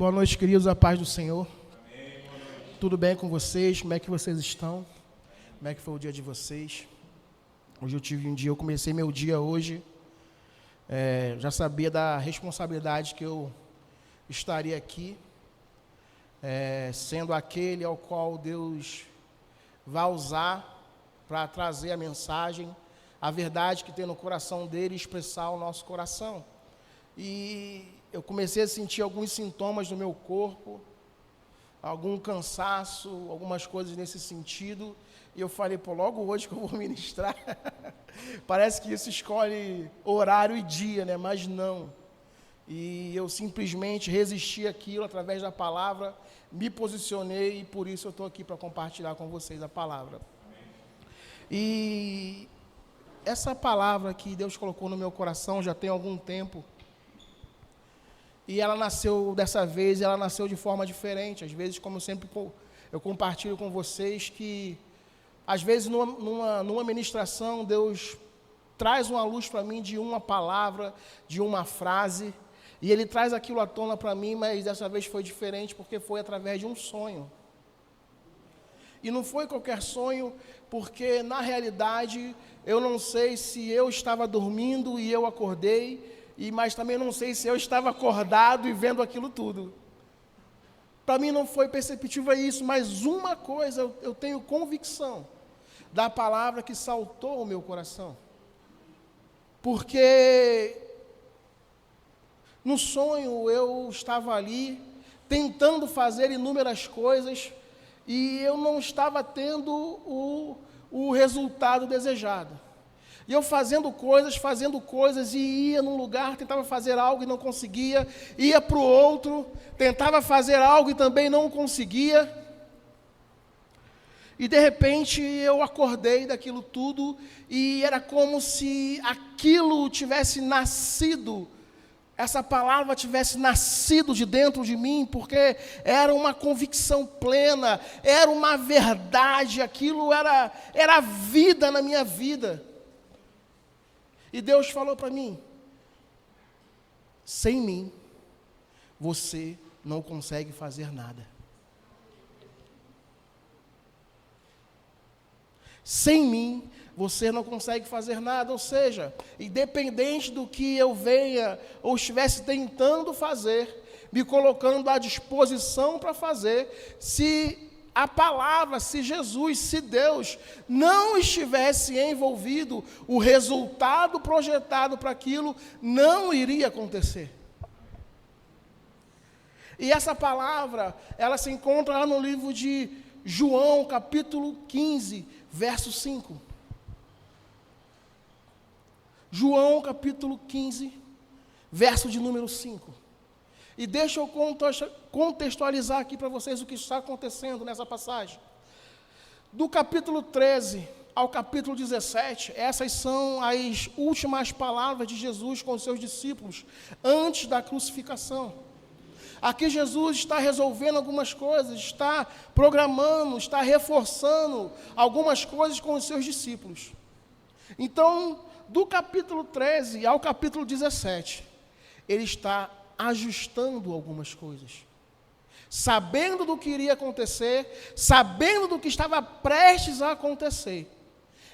Boa noite, queridos, a paz do Senhor. Amém. Tudo bem com vocês? Como é que vocês estão? Como é que foi o dia de vocês? Hoje eu comecei meu dia hoje, já sabia da responsabilidade que eu estaria aqui, sendo aquele ao qual Deus vai usar para trazer a mensagem, a verdade que tem no coração dele e expressar o nosso coração. E eu comecei a sentir alguns sintomas no meu corpo, algum cansaço, algumas coisas nesse sentido, e eu falei, logo hoje que eu vou ministrar, parece que isso escolhe horário e dia, né? Mas não, e eu simplesmente resisti àquilo através da palavra, me posicionei, e por isso eu estou aqui para compartilhar com vocês a palavra. E essa palavra que Deus colocou no meu coração já tem algum tempo, e ela nasceu dessa vez, ela nasceu de forma diferente. Às vezes, como eu compartilho com vocês, que às vezes numa ministração, Deus traz uma luz para mim de uma palavra, de uma frase, e Ele traz aquilo à tona para mim, mas dessa vez foi diferente, porque foi através de um sonho. E não foi qualquer sonho, porque na realidade, eu não sei se eu estava dormindo e eu acordei, mas também não sei se eu estava acordado e vendo aquilo tudo. Para mim não foi perceptível isso, mas uma coisa eu tenho convicção da palavra que saltou o meu coração. Porque no sonho eu estava ali tentando fazer inúmeras coisas e eu não estava tendo o resultado desejado. E eu fazendo coisas, e ia num lugar, tentava fazer algo e não conseguia, ia para o outro, tentava fazer algo e também não conseguia. E de repente eu acordei daquilo tudo, e era como se aquilo tivesse nascido, essa palavra tivesse nascido de dentro de mim, porque era uma convicção plena, era uma verdade, aquilo era vida na minha vida. E Deus falou para mim, sem mim, você não consegue fazer nada. Sem mim, você não consegue fazer nada, ou seja, independente do que eu venha ou estivesse tentando fazer, me colocando à disposição para fazer, se a palavra, se Jesus, se Deus não estivesse envolvido, o resultado projetado para aquilo não iria acontecer. E essa palavra, ela se encontra lá no livro de João, capítulo 15, verso 5. João, capítulo 15, verso de número 5. E deixa eu contextualizar aqui para vocês o que está acontecendo nessa passagem. Do capítulo 13 ao capítulo 17, essas são as últimas palavras de Jesus com os seus discípulos, antes da crucificação. Aqui Jesus está resolvendo algumas coisas, está programando, está reforçando algumas coisas com os seus discípulos. Então, do capítulo 13 ao capítulo 17, ele está ajustando algumas coisas, sabendo do que iria acontecer, sabendo do que estava prestes a acontecer,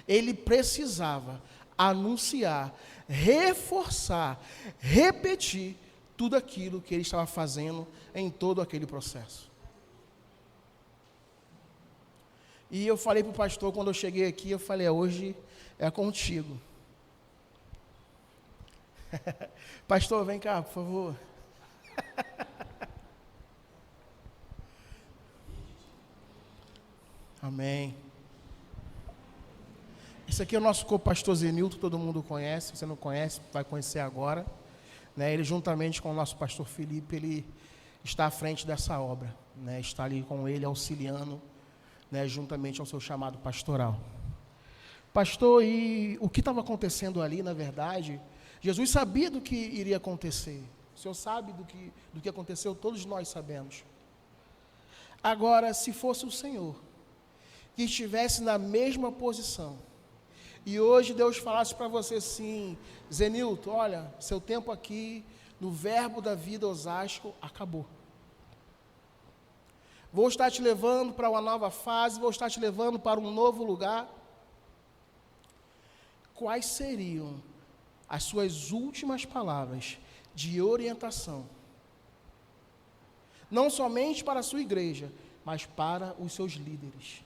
ele precisava anunciar, reforçar, repetir tudo aquilo que ele estava fazendo em todo aquele processo. E eu falei para o pastor, quando eu cheguei aqui, eu falei, hoje é contigo. Pastor, vem cá, por favor. Amém. Esse aqui é o nosso co-pastor Zenilton, todo mundo conhece. Se você não conhece, vai conhecer agora. Né? Ele, juntamente com o nosso pastor Felipe, ele está à frente dessa obra. Né? Está ali com ele, auxiliando, né? Juntamente ao seu chamado pastoral. Pastor, e o que estava acontecendo ali, na verdade, Jesus sabia do que iria acontecer. O Senhor sabe do que aconteceu, todos nós sabemos. Agora, se fosse o Senhor que estivesse na mesma posição, e hoje Deus falasse para você assim, Zenilton, olha, seu tempo aqui no Verbo da Vida Osasco acabou. vou estar te levando para uma nova fase, vou estar te levando para um novo lugar. Quais seriam as suas últimas palavras de orientação? Não somente para a sua igreja, mas para os seus líderes.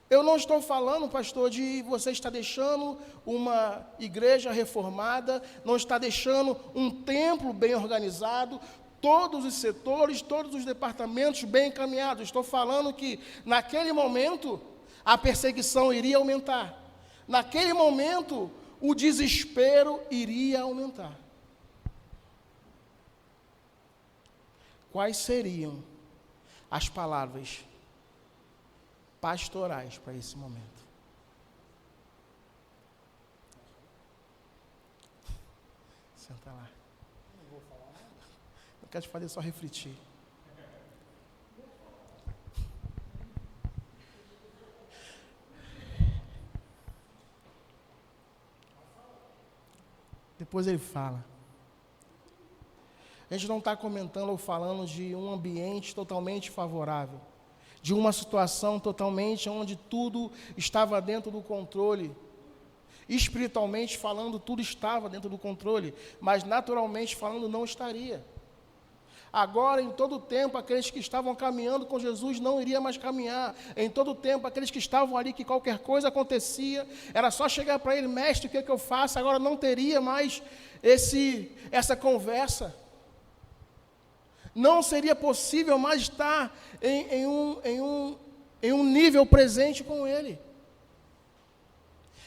Eu não estou falando, pastor, de você estar deixando uma igreja reformada, não está deixando um templo bem organizado, todos os setores, todos os departamentos bem encaminhados. Estou falando que, naquele momento, a perseguição iria aumentar. Naquele momento, o desespero iria aumentar. Quais seriam as palavras pastorais para esse momento? Senta lá. Não quero te fazer só refletir. Depois ele fala. A gente não está comentando ou falando de um ambiente totalmente favorável, de uma situação totalmente onde tudo estava dentro do controle. Espiritualmente falando, tudo estava dentro do controle, mas naturalmente falando, não estaria. Agora, em todo o tempo, aqueles que estavam caminhando com Jesus não iriam mais caminhar. Em todo o tempo, aqueles que estavam ali, que qualquer coisa acontecia, era só chegar para ele: mestre, o que é que eu faço? Agora não teria mais essa conversa. Não seria possível mais estar em um nível presente com ele.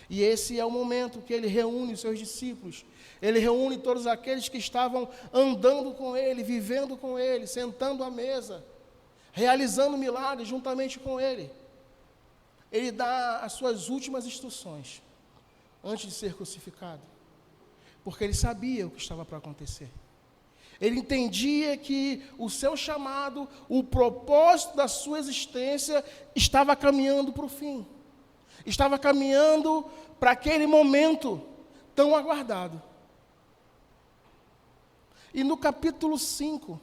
E esse é o momento que ele reúne os seus discípulos. Ele reúne todos aqueles que estavam andando com ele, vivendo com ele, sentando à mesa, realizando milagres juntamente com ele. Ele dá as suas últimas instruções antes de ser crucificado, porque ele sabia o que estava para acontecer. Ele entendia que o seu chamado, o propósito da sua existência estava caminhando para o fim. Estava caminhando para aquele momento tão aguardado. E no capítulo 5,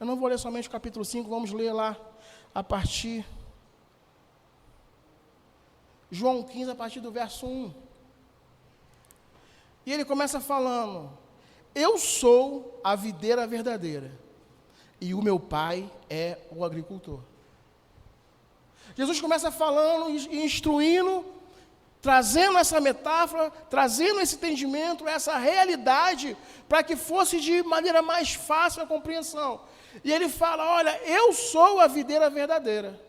eu não vou ler somente o capítulo 5, vamos ler lá a partir, João 15, a partir do verso 1. E ele começa falando: eu sou a videira verdadeira, e o meu pai é o agricultor. Jesus começa falando e instruindo, trazendo essa metáfora, trazendo esse entendimento, essa realidade, para que fosse de maneira mais fácil a compreensão. E ele fala: olha, eu sou a videira verdadeira.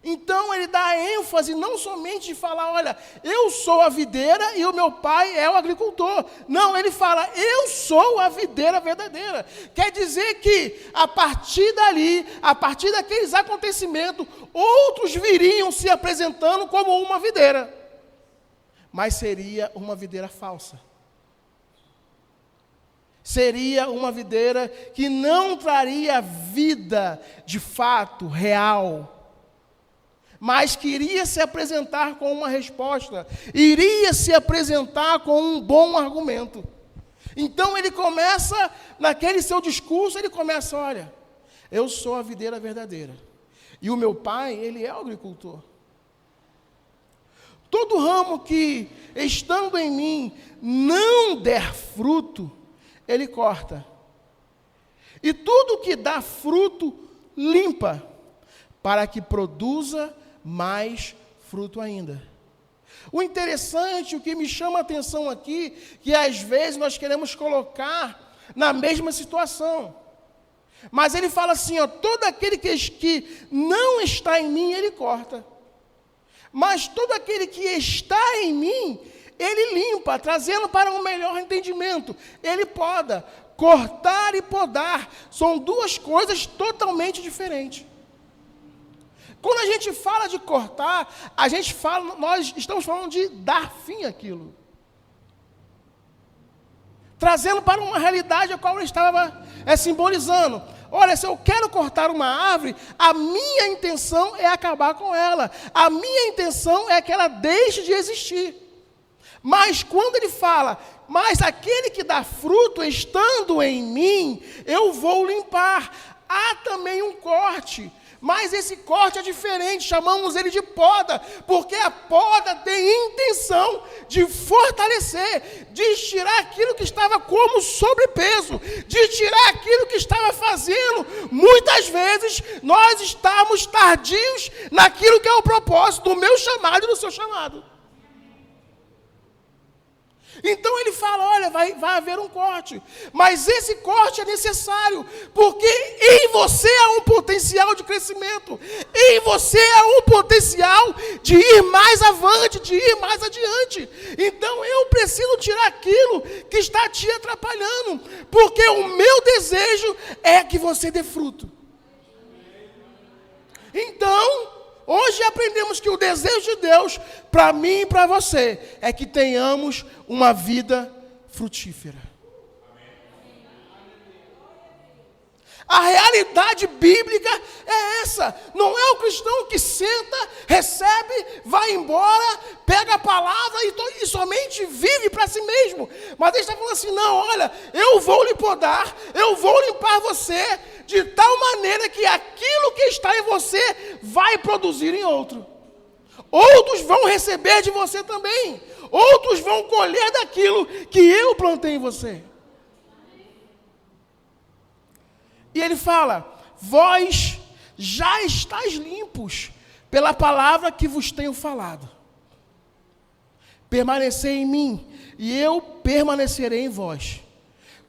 Então ele dá ênfase não somente de falar: olha, eu sou a videira e o meu pai é o agricultor. Não, ele fala: eu sou a videira verdadeira. Quer dizer que a partir dali, a partir daqueles acontecimentos, outros viriam se apresentando como uma videira. Mas seria uma videira falsa. Seria uma videira que não traria vida de fato, real, mas que iria se apresentar com uma resposta, iria se apresentar com um bom argumento. Então ele começa, naquele seu discurso, ele começa: olha, eu sou a videira verdadeira, e o meu pai, ele é o agricultor. Todo ramo que, estando em mim, não der fruto, ele corta. E tudo que dá fruto, limpa, para que produza mais fruto ainda. O interessante, o que me chama a atenção aqui, que às vezes nós queremos colocar na mesma situação. Mas ele fala assim, ó: todo aquele que não está em mim, ele corta. Mas todo aquele que está em mim, ele limpa, trazendo para um melhor entendimento. Ele poda. Cortar e podar são duas coisas totalmente diferentes. Quando a gente fala de cortar, nós estamos falando de dar fim àquilo. Trazendo para uma realidade a qual ele estava simbolizando. Olha, se eu quero cortar uma árvore, a minha intenção é acabar com ela. A minha intenção é que ela deixe de existir. Mas quando ele fala mas aquele que dá fruto estando em mim, eu vou limpar. Há também um corte, mas esse corte é diferente, chamamos ele de poda, porque a poda tem intenção de fortalecer, de tirar aquilo que estava como sobrepeso, de tirar aquilo que estava fazendo. Muitas vezes nós estamos tardios naquilo que é o propósito do meu chamado e do seu chamado. Então ele fala, olha, vai haver um corte, mas esse corte é necessário, porque em você há um potencial de crescimento, em você há um potencial de ir mais avante, de ir mais adiante. Então eu preciso tirar aquilo que está te atrapalhando, porque o meu desejo é que você dê fruto. Então, hoje aprendemos que o desejo de Deus, para mim e para você, é que tenhamos uma vida frutífera. A realidade bíblica é essa. Não é o cristão que senta, recebe, vai embora, pega a palavra e somente vive para si mesmo. Mas ele está falando assim, não, olha, eu vou lhe podar, eu vou limpar você, de tal maneira que aquilo que está em você vai produzir em outro. Outros vão receber de você também. Outros vão colher daquilo que eu plantei em você. E ele fala, vós já estáis limpos pela palavra que vos tenho falado. Permanecei em mim, e eu permanecerei em vós.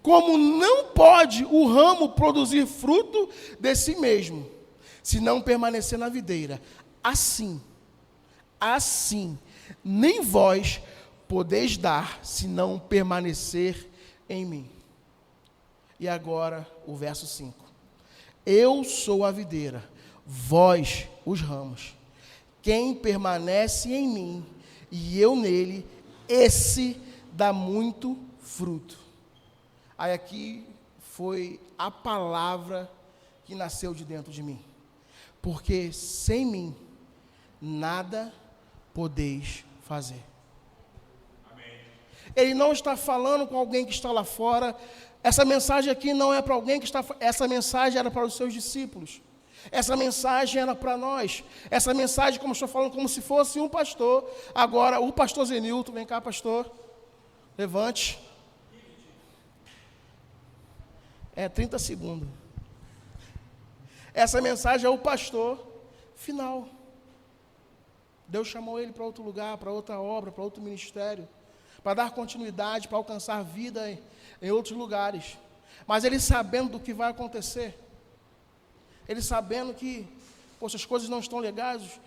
Como não pode o ramo produzir fruto de si mesmo, se não permanecer na videira, assim, nem vós podeis dar, se não permanecer em mim. E agora, o verso 5. Eu sou a videira, vós os ramos. Quem permanece em mim e eu nele, esse dá muito fruto. Aí aqui foi a palavra que nasceu de dentro de mim. Porque sem mim, nada podeis fazer. Amém. Ele não está falando com alguém que está lá fora. Essa mensagem aqui não é para alguém que está... Essa mensagem era para os seus discípulos. Essa mensagem era para nós. Essa mensagem, como eu estou falando, como se fosse um pastor. Agora, o pastor Zenilton, vem cá, pastor. Levante. 30 segundos. Essa mensagem é o pastor final. Deus chamou ele para outro lugar, para outra obra, para outro ministério, para dar continuidade, para alcançar vida em outros lugares. Mas ele sabendo do que vai acontecer, ele sabendo que, poxa, as coisas não estão legais,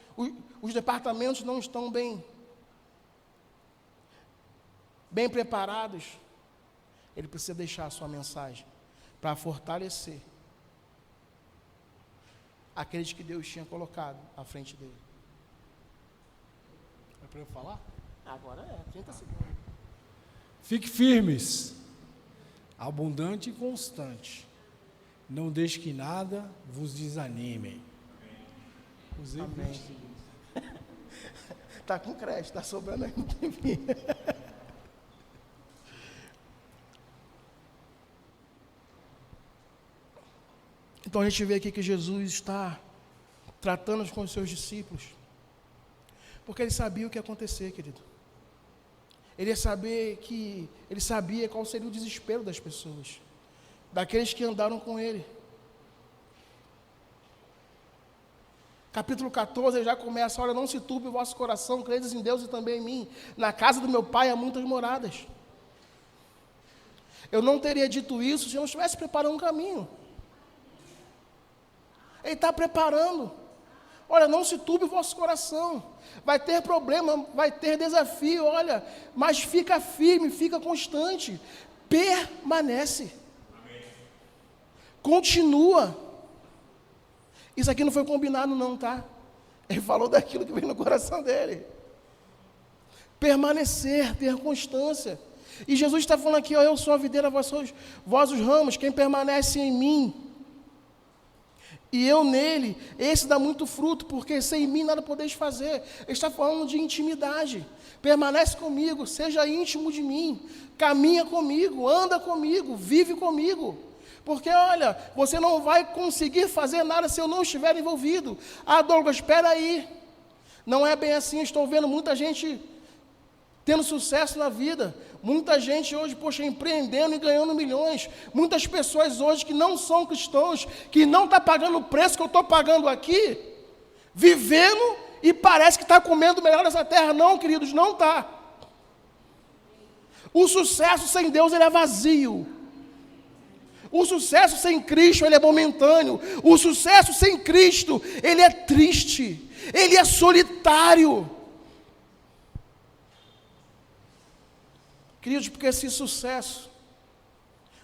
os departamentos não estão bem preparados, ele precisa deixar a sua mensagem para fortalecer aqueles que Deus tinha colocado à frente dele. É para eu falar? Agora 30 segundos. Fique firmes, abundante e constante. Não deixe que nada vos desanime. Usei Amém. Está com crédito, está sobrando aí, não tem fim. Então a gente vê aqui que Jesus está tratando com os seus discípulos, porque ele sabia o que ia acontecer, querido. Ele sabia qual seria o desespero das pessoas, daqueles que andaram com ele. Capítulo 14, ele já começa, olha, não se turbe o vosso coração, credes em Deus e também em mim. Na casa do meu pai há muitas moradas. Eu não teria dito isso se eu não estivesse preparando um caminho. Ele está preparando. Olha, não se turbe o vosso coração. Vai ter problema, vai ter desafio, olha, mas fica firme, fica constante. Permanece. Amém. Continua. Isso aqui não foi combinado não, tá? Ele falou daquilo que veio no coração dele. Permanecer, ter constância. E Jesus está falando aqui, ó, eu sou a videira, vós os ramos, quem permanece em mim e eu nele, esse dá muito fruto, porque sem mim nada podeis fazer. Ele está falando de intimidade. Permanece comigo, seja íntimo de mim, caminha comigo, anda comigo, vive comigo. Porque, olha, você não vai conseguir fazer nada se eu não estiver envolvido. Ah, Douglas, espera aí. Não é bem assim, estou vendo muita gente tendo sucesso na vida. Muita gente hoje, poxa, empreendendo e ganhando milhões. Muitas pessoas hoje que não são cristãos, que não estão pagando o preço que eu estou pagando aqui, vivendo e parece que está comendo melhor nessa terra. Não, queridos, não está. O sucesso sem Deus, ele é vazio. O sucesso sem Cristo, ele é momentâneo. O sucesso sem Cristo, ele é triste. Ele é solitário. Queridos, porque se sucesso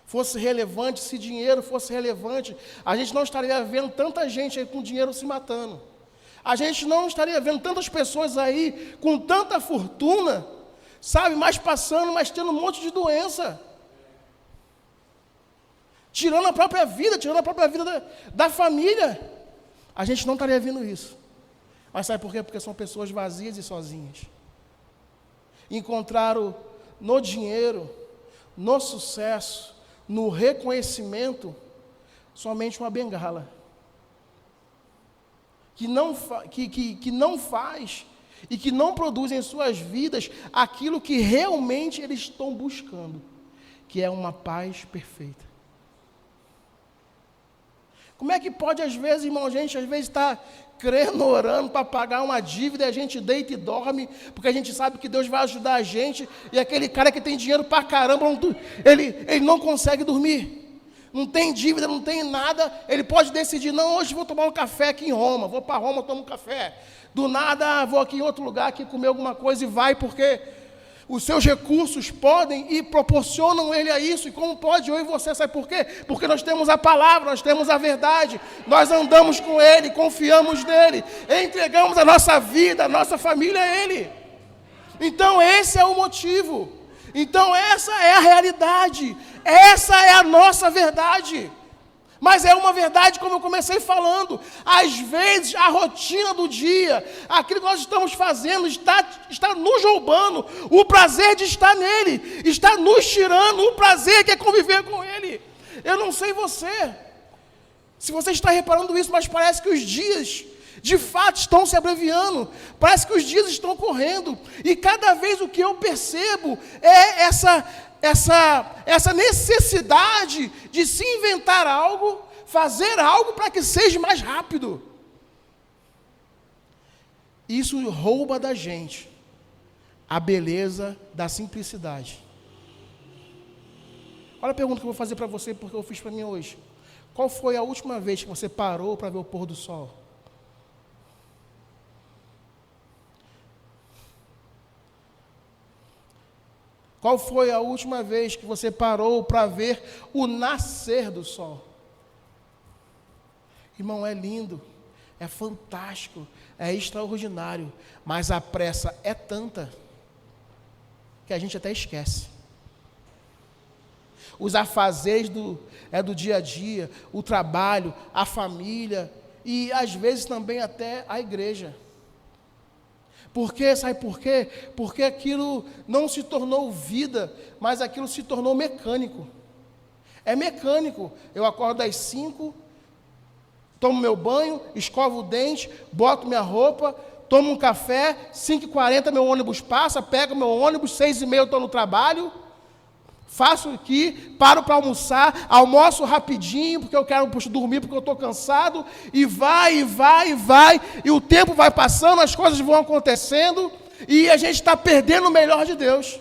fosse relevante, se dinheiro fosse relevante, a gente não estaria vendo tanta gente aí com dinheiro se matando. A gente não estaria vendo tantas pessoas aí com tanta fortuna, sabe, mas passando, mas tendo um monte de doença. Tirando a própria vida da família. A gente não estaria vendo isso. Mas sabe por quê? Porque são pessoas vazias e sozinhas. Encontraram no dinheiro, no sucesso, no reconhecimento, somente uma bengala. Que não faz e que não produz em suas vidas aquilo que realmente eles estão buscando, que é uma paz perfeita. Como é que pode, às vezes, irmão, a gente às vezes está crendo, orando para pagar uma dívida, e a gente deita e dorme, porque a gente sabe que Deus vai ajudar a gente, e aquele cara que tem dinheiro para caramba, ele não consegue dormir, não tem dívida, não tem nada, ele pode decidir, não, hoje vou tomar um café aqui em Roma, vou para Roma, tomo um café, do nada vou aqui em outro lugar, aqui comer alguma coisa e vai, porque os seus recursos podem e proporcionam ele a isso. E como pode eu e você, sabe por quê? Porque nós temos a palavra, nós temos a verdade, nós andamos com ele, confiamos nele, entregamos a nossa vida, a nossa família a ele. Então esse é o motivo. Então essa é a realidade, essa é a nossa verdade. Mas é uma verdade, como eu comecei falando, às vezes a rotina do dia, aquilo que nós estamos fazendo, está nos roubando o prazer de estar nele, está nos tirando o prazer que é conviver com ele. Eu não sei se você está reparando isso, mas parece que os dias, de fato, estão se abreviando, parece que os dias estão correndo, e cada vez o que eu percebo é essa necessidade de se inventar algo, fazer algo para que seja mais rápido. Isso rouba da gente a beleza da simplicidade. Olha a pergunta que eu vou fazer para você, porque eu fiz para mim hoje. Qual foi a última vez que você parou para ver o pôr do sol? Qual foi a última vez que você parou para ver o nascer do sol? Irmão, é lindo, é fantástico, é extraordinário, mas a pressa é tanta que a gente até esquece. Os afazeres do dia a dia, o trabalho, a família e às vezes também até a igreja. Por quê? Sabe por quê? Porque aquilo não se tornou vida, mas aquilo se tornou mecânico. É mecânico. Eu acordo às 5, tomo meu banho, escovo o dente, boto minha roupa, tomo um café, 5h40 meu ônibus passa, pego meu ônibus, 6h30 eu estou no trabalho, faço aqui, paro para almoçar, almoço rapidinho, porque eu quero dormir, porque eu estou cansado, e vai, e o tempo vai passando, as coisas vão acontecendo, e a gente está perdendo o melhor de Deus.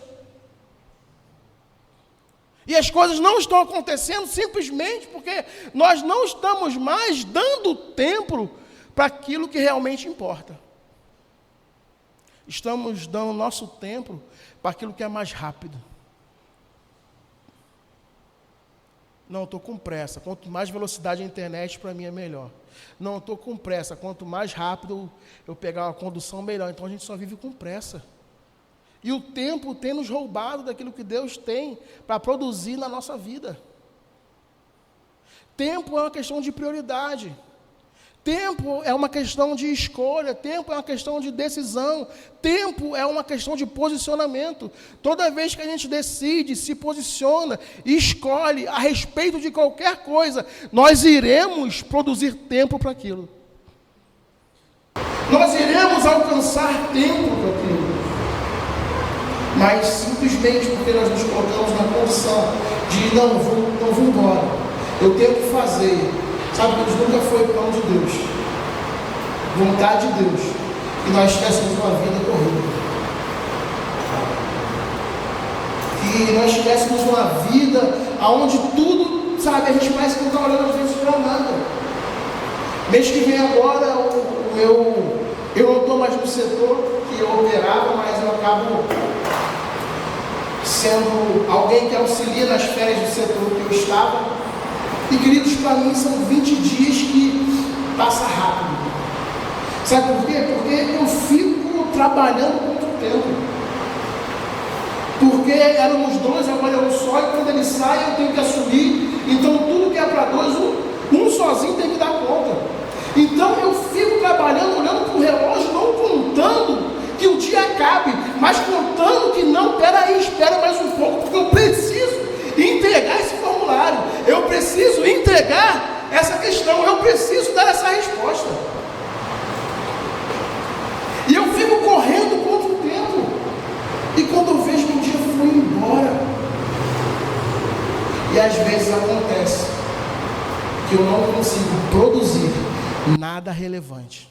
E as coisas não estão acontecendo simplesmente porque nós não estamos mais dando tempo para aquilo que realmente importa. Estamos dando nosso tempo para aquilo que é mais rápido. Não, estou com pressa. Quanto mais velocidade a internet, para mim é melhor. Não, estou com pressa. Quanto mais rápido eu pegar uma condução, melhor. Então a gente só vive com pressa. E o tempo tem nos roubado daquilo que Deus tem para produzir na nossa vida. Tempo é uma questão de prioridade. Tempo é uma questão de escolha, tempo é uma questão de decisão, tempo é uma questão de posicionamento. Toda vez que a gente decide, se posiciona e escolhe a respeito de qualquer coisa, nós iremos produzir tempo para aquilo. Nós iremos alcançar tempo para aquilo. Mas simplesmente porque nós nos colocamos na condição de não vou embora, eu tenho que fazer. Sabe, Deus nunca foi plano de Deus, vontade de Deus, que nós tivéssemos uma vida corrida, que nós tivéssemos uma vida onde tudo, sabe, a gente parece que não está olhando às vezes para nada. Mês que vem agora, eu não estou mais no setor que eu operava, mas eu acabo sendo alguém que auxilia nas férias do setor que eu estava. E queridos, para mim são 20 dias que passa rápido. Sabe por quê? Porque eu fico trabalhando contra o tempo. Porque éramos dois, agora é um só, e quando ele sai eu tenho que assumir. Então tudo que é para dois, um sozinho tem que dar conta. Então eu fico trabalhando, olhando para o relógio, não contando que o dia acabe, mas contando que não, espera mais um pouco, porque eu preciso entregar esse formulário, eu preciso entregar essa questão, eu preciso dar essa resposta. E eu fico correndo contra o tempo, e quando eu vejo que um dia foi embora, e às vezes acontece que eu não consigo produzir nada relevante,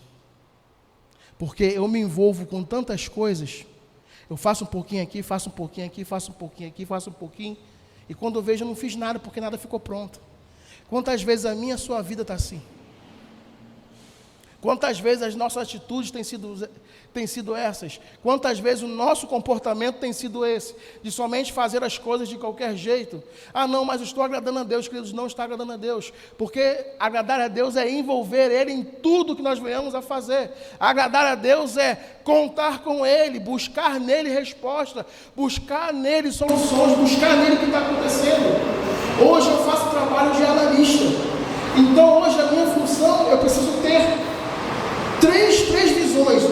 porque eu me envolvo com tantas coisas, eu faço um pouquinho aqui, faço um pouquinho aqui, faço um pouquinho aqui, faço um pouquinho, e quando eu vejo eu não fiz nada, porque nada ficou pronto. Quantas vezes a minha, a sua vida está assim? Quantas vezes as nossas atitudes têm sido essas? Quantas vezes o nosso comportamento tem sido esse? De somente fazer as coisas de qualquer jeito? Ah não, mas eu estou agradando a Deus, queridos, não está agradando a Deus. Porque agradar a Deus é envolver Ele em tudo que nós venhamos a fazer. Agradar a Deus é contar com Ele, buscar nele resposta, buscar nele soluções, buscar nele o que está acontecendo. Hoje eu faço trabalho de analista. Então hoje a minha função, eu preciso ter três visões.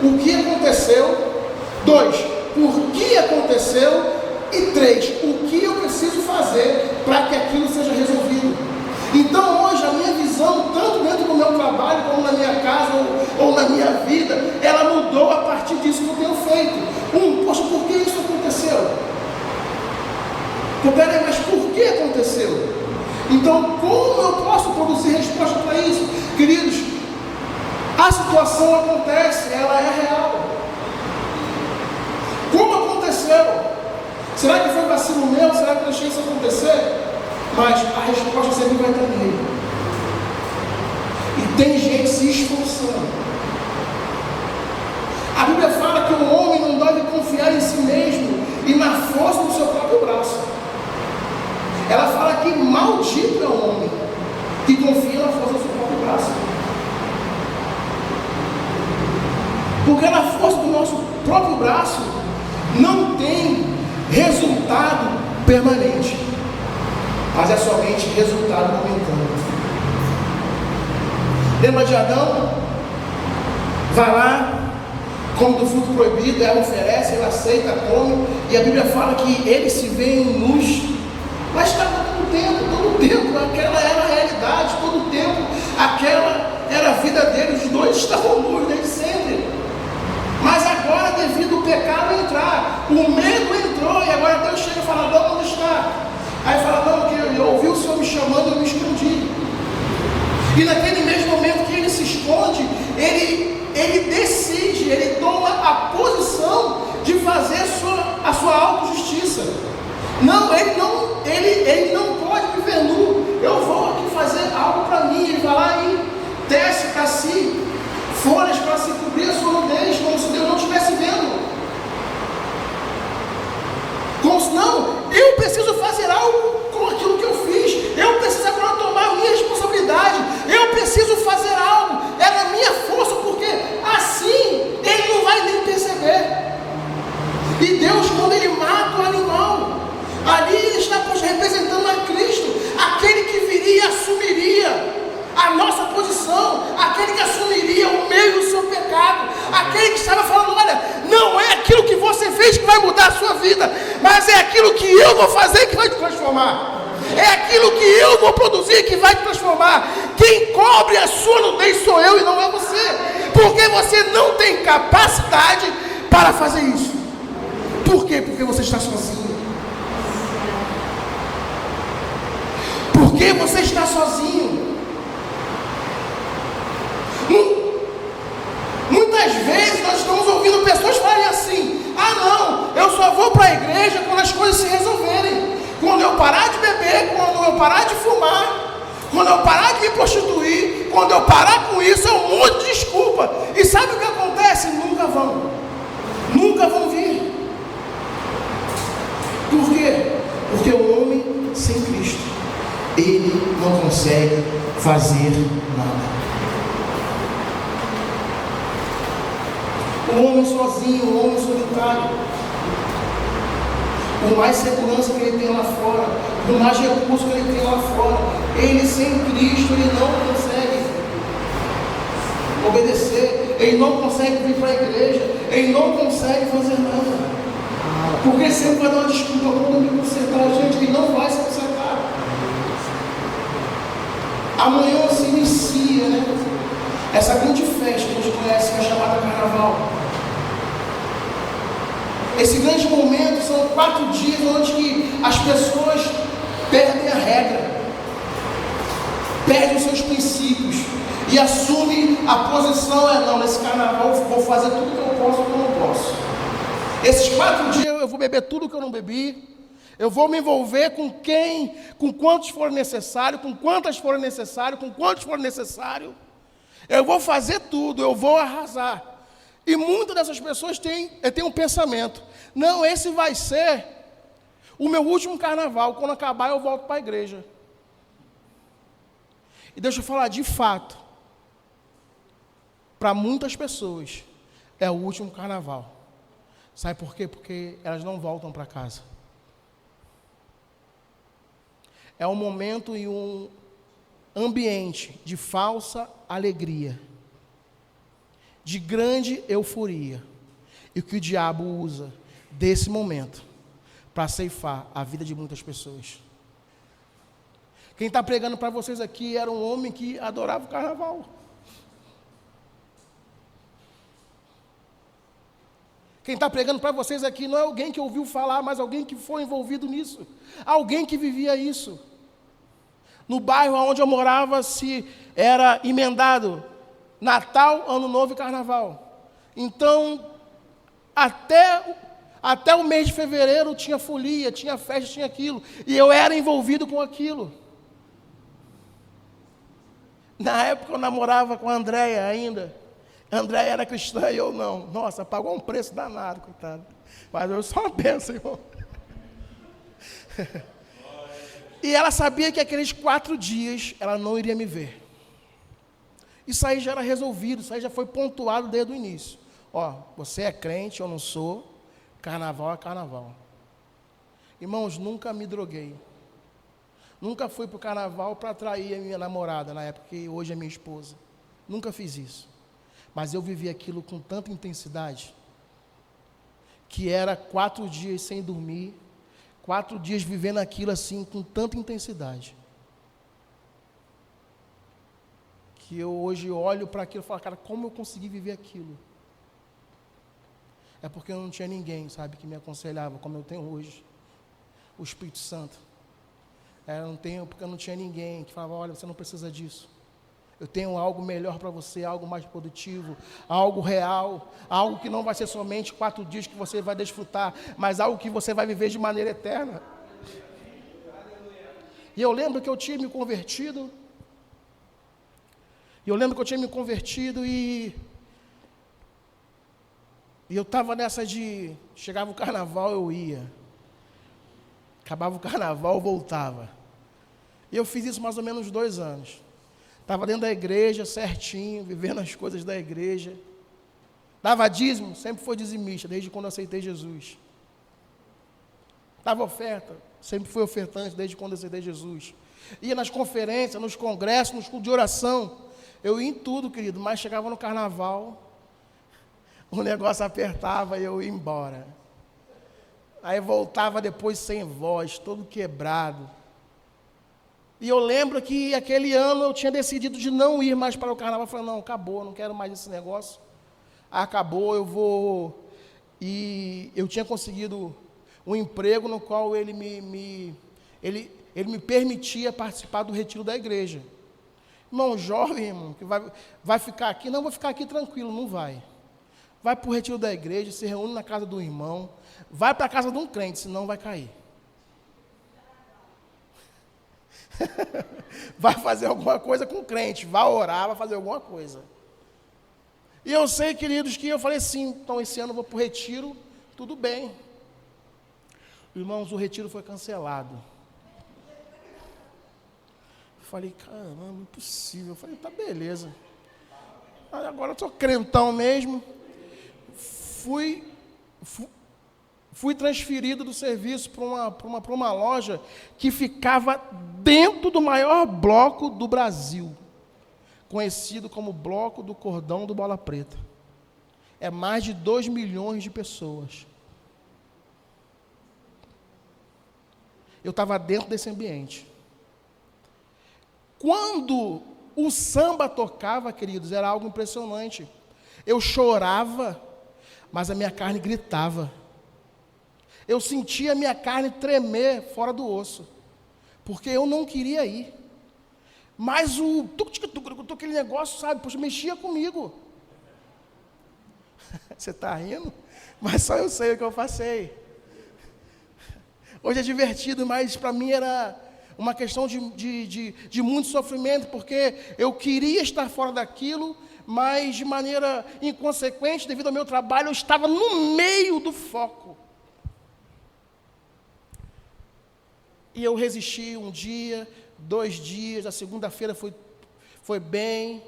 O que aconteceu. 2, por que aconteceu. E 3, o que eu preciso fazer para que aquilo seja resolvido. Então hoje a minha visão, tanto dentro do meu trabalho, como na minha casa, ou na minha vida, ela mudou a partir disso que eu tenho feito. Poxa, por que isso aconteceu? Peraí, mas por que aconteceu? Então, como eu posso produzir resposta para isso? Queridos, a situação acontece, ela é real. Como aconteceu? Será que foi vacilo meu? Será que eu deixei isso acontecer? Mas a resposta sempre vai estar nele. E tem gente se esforçando. A Bíblia fala que o homem não deve confiar em si mesmo e na força do seu próprio braço. Ela fala que maldito é o homem que confia na força do seu próprio braço. Porque na força do nosso próprio braço não tem resultado permanente, mas é somente resultado momentâneo. Lembra de Adão? Vai lá, come do fruto proibido, ela oferece, ele aceita, come, e a Bíblia fala que ele se vê em luz. Mas estava todo tempo, aquela era a realidade, todo tempo, aquela era a vida dele, os dois estavam nus desde sempre. Mas agora, devido ao pecado entrar, o medo entrou, e agora Deus chega e fala: Adão, onde está? Aí fala: não, que eu ouvi o Senhor me chamando, eu me escondi. E naquele mesmo momento que ele se esconde, ele decide, ele toma a posição de fazer a sua autojustiça. Não, ele não pode viver nu. Eu vou aqui fazer algo para mim. Ele vai lá e tece para si folhas para se cobrir a sua nudez, como se Deus não estivesse vendo. Como se não, eu preciso fazer algo com aquilo que eu fiz. Eu preciso agora tomar a minha responsabilidade. Eu preciso fazer algo. É na minha força, porque assim ele não vai nem perceber. E Deus, quando ele mata o animal, ali ele está representando a Cristo, aquele que viria e assumiria a nossa posição, vida, mas é aquilo que eu vou fazer que vai te transformar. É aquilo que eu vou produzir que vai te transformar. Quem cobre a sua nudez sou eu e não é você. Porque você não tem capacidade para fazer isso. Por quê? Porque você está sozinho. Porque você está sozinho. Muitas vezes nós estamos ouvindo pessoas falarem assim: ah não, eu só vou para a igreja quando as coisas se resolverem. Quando eu parar de beber, quando eu parar de fumar, quando eu parar de me prostituir, quando eu parar com isso, é um monte de desculpa. E sabe o que acontece? Nunca vão vir. Por quê? Porque o homem sem Cristo, ele não consegue fazer nada. O homem sozinho, o homem solitário, por mais segurança que ele tem lá fora, por mais recursos que ele tem lá fora, ele sem Cristo, ele não consegue obedecer, ele não consegue vir para a igreja, ele não consegue fazer nada. Porque sempre vai dar uma desculpa quando me consertar, gente, ele não vai se consertar. Amanhã se inicia, né? Essa grande festa que a gente conhece, que é chamada Carnaval. Esse grande momento são 4 dias onde que as pessoas perdem a regra, perdem os seus princípios e assumem a posição: não, nesse carnaval eu vou fazer tudo que eu posso e o que eu não posso. Esses 4 dias eu vou beber tudo que eu não bebi, eu vou me envolver com quantos for necessário, com quantas forem necessário, com quantos for necessário. Eu vou fazer tudo, eu vou arrasar. E muitas dessas pessoas têm um pensamento: não, esse vai ser o meu último carnaval, quando acabar eu volto para a igreja. E deixa eu falar, de fato, para muitas pessoas, é o último carnaval. Sabe por quê? Porque elas não voltam para casa. É um momento e um ambiente de falsa alegria, de grande euforia, e que o diabo usa desse momento para ceifar a vida de muitas pessoas. Quem está pregando para vocês aqui era um homem que adorava o carnaval. Quem está pregando para vocês aqui não é alguém que ouviu falar, mas alguém que foi envolvido nisso, alguém que vivia isso. No bairro onde eu morava, se era emendado Natal, Ano Novo e Carnaval. Então, até o mês de fevereiro tinha folia, tinha festa, tinha aquilo. E eu era envolvido com aquilo. Na época eu namorava com a Andréia ainda. A Andréia era cristã e eu não. Nossa, pagou um preço danado, coitado. Mas eu só uma bênção, irmão. E ela sabia que aqueles 4 dias ela não iria me ver. Isso aí já era resolvido, isso aí já foi pontuado desde o início. Ó, você é crente, eu não sou, carnaval é carnaval. Irmãos, nunca me droguei. Nunca fui para o carnaval para atrair a minha namorada, na época que hoje é minha esposa. Nunca fiz isso. Mas eu vivi aquilo com tanta intensidade, que era 4 dias sem dormir, 4 dias vivendo aquilo assim, com tanta intensidade, que eu hoje olho para aquilo e falo: cara, como eu consegui viver aquilo? É porque eu não tinha ninguém, sabe, que me aconselhava, como eu tenho hoje, o Espírito Santo. Porque eu não tinha ninguém que falava: olha, você não precisa disso. Eu tenho algo melhor para você, algo mais produtivo, algo real, algo que não vai ser somente 4 dias que você vai desfrutar, mas algo que você vai viver de maneira eterna. E eu lembro que eu tinha me convertido, e eu estava nessa de, chegava o carnaval, eu ia, acabava o carnaval, eu voltava. E eu fiz isso mais ou menos 2 anos. Estava dentro da igreja, certinho, vivendo as coisas da igreja. Dava dízimo, sempre foi dizimista, desde quando eu aceitei Jesus. Dava oferta, sempre fui ofertante, desde quando eu aceitei Jesus. Ia nas conferências, nos congressos, nos cultos de oração. Eu ia em tudo, querido, mas chegava no carnaval, o negócio apertava e eu ia embora. Aí voltava depois sem voz, todo quebrado. E eu lembro que aquele ano eu tinha decidido de não ir mais para o carnaval. Eu falei, não, acabou, não quero mais esse negócio. Acabou, eu vou... E eu tinha conseguido um emprego no qual ele me permitia participar do retiro da igreja. Irmão jovem, irmão, que vai ficar aqui, não, vou ficar aqui tranquilo, não vai. Vai para o retiro da igreja, se reúne na casa do irmão, vai para a casa de um crente, senão vai cair. Vai fazer alguma coisa com o crente, vai orar, vai fazer alguma coisa. E eu sei, queridos, que eu falei assim, então esse ano eu vou para o retiro, tudo bem. Irmãos, o retiro foi cancelado. Eu falei, caramba, impossível. Eu falei, tá beleza. Agora eu sou crentão mesmo. Fui transferido do serviço para uma loja que ficava dentro do maior bloco do Brasil, conhecido como Bloco do Cordão do Bola Preta. É mais de 2 milhões de pessoas. Eu estava dentro desse ambiente. Quando o samba tocava, queridos, era algo impressionante. Eu chorava, mas a minha carne gritava. Eu sentia a minha carne tremer fora do osso, porque eu não queria ir. Mas aquele negócio, sabe, poxa, mexia comigo. Você está rindo? Mas só eu sei o que eu passei. Hoje é divertido, mas para mim era uma questão de muito sofrimento, porque eu queria estar fora daquilo, mas de maneira inconsequente, devido ao meu trabalho, eu estava no meio do foco. E eu resisti um dia, 2 dias, a segunda-feira foi bem,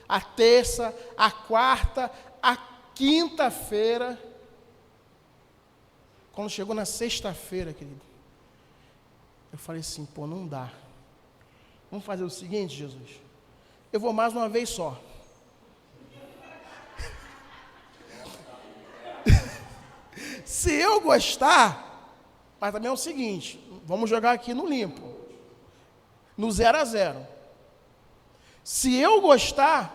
a terça, a quarta, a quinta-feira. Quando chegou na sexta-feira, querido, eu falei assim, pô, não dá. Vamos fazer o seguinte, Jesus, eu vou mais uma vez só. Se eu gostar, mas também é o seguinte, vamos jogar aqui no limpo, no 0-0. Se eu gostar,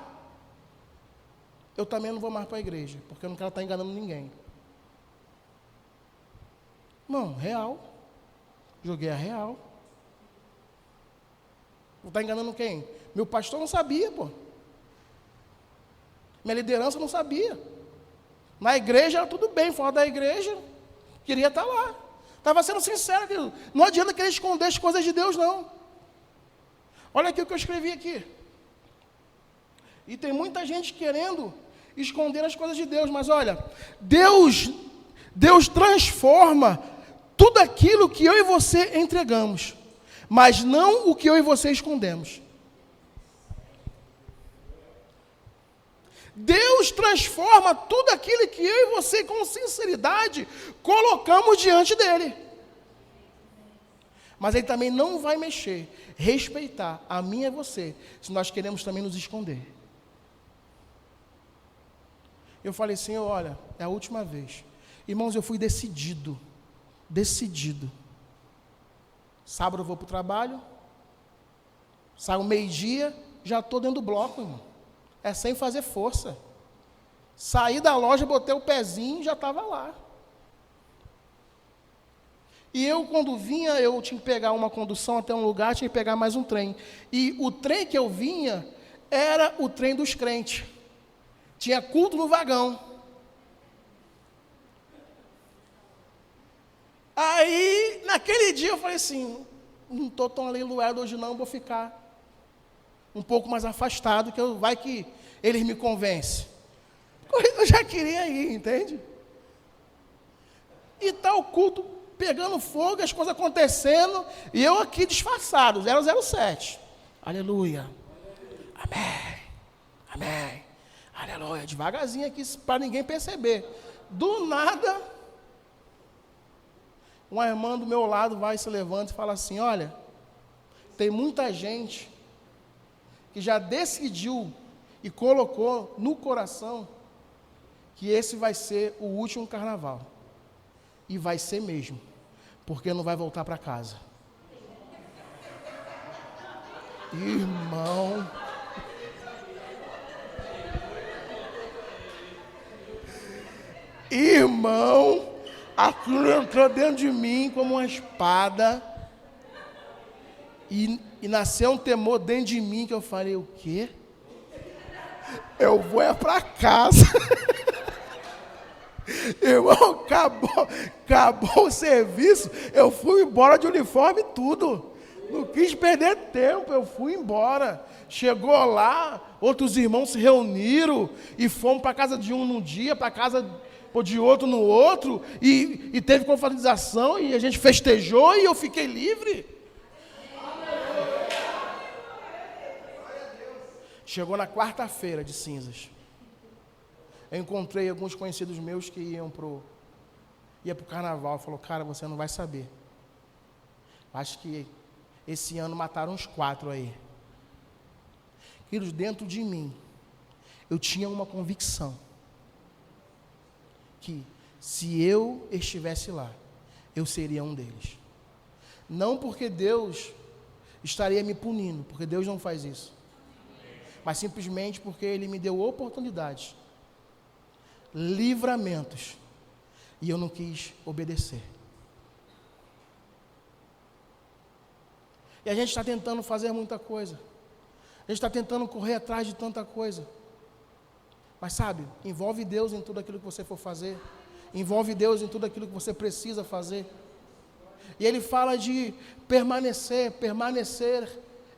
eu também não vou mais para a igreja, porque eu não quero estar enganando ninguém. Não, real. Joguei a real. Vou estar enganando quem? Meu pastor não sabia, pô. Minha liderança não sabia. Na igreja era tudo bem, fora da igreja, queria estar lá. Estava sendo sincero, querido. Não adianta querer esconder as coisas de Deus, não. Olha aqui o que eu escrevi aqui. E tem muita gente querendo esconder as coisas de Deus, mas olha, Deus transforma tudo aquilo que eu e você entregamos, mas não o que eu e você escondemos. Deus transforma tudo aquilo que eu e você, com sinceridade, colocamos diante dele. Mas ele também não vai mexer, respeitar a mim e a você, se nós queremos também nos esconder. Eu falei, Senhor, olha, é a última vez. Irmãos, eu fui decidido. Sábado eu vou para o trabalho, saio meio-dia, já estou dentro do bloco, irmão. É sem fazer força. Saí da loja, botei o pezinho e já estava lá. E eu, quando vinha, eu tinha que pegar uma condução até um lugar, tinha que pegar mais um trem. E o trem que eu vinha era o trem dos crentes. Tinha culto no vagão. Aí, naquele dia, eu falei assim, não estou tão aleluiado hoje não, vou ficar um pouco mais afastado, que vai que eles me convencem. Eu já queria ir, entende? E tá o culto pegando fogo, as coisas acontecendo, e eu aqui disfarçado, 007. Aleluia. Amém. Amém. Aleluia. Devagarzinho aqui, para ninguém perceber. Do nada, uma irmã do meu lado vai, se levanta e fala assim, olha, tem muita gente que já decidiu e colocou no coração que esse vai ser o último carnaval. E vai ser mesmo, porque não vai voltar para casa. Irmão, aquilo entrou dentro de mim como uma espada, e nasceu um temor dentro de mim, que eu falei, o quê? Eu vou para casa. Irmão, acabou o serviço, eu fui embora de uniforme e tudo. Não quis perder tempo, eu fui embora. Chegou lá, outros irmãos se reuniram e fomos para a casa de um num dia, para a casa de outro no outro, e teve confraternização e a gente festejou e eu fiquei livre. Chegou na quarta-feira de cinzas. Eu encontrei alguns conhecidos meus que ia pro carnaval. Falou, cara, você não vai saber. Acho que esse ano mataram uns 4 aí. Queridos, dentro de mim, eu tinha uma convicção. Que se eu estivesse lá, eu seria um deles. Não porque Deus estaria me punindo, porque Deus não faz isso. Mas simplesmente porque Ele me deu oportunidades, livramentos, e eu não quis obedecer. E a gente está tentando fazer muita coisa, a gente está tentando correr atrás de tanta coisa, mas sabe, envolve Deus em tudo aquilo que você for fazer, envolve Deus em tudo aquilo que você precisa fazer. E Ele fala de permanecer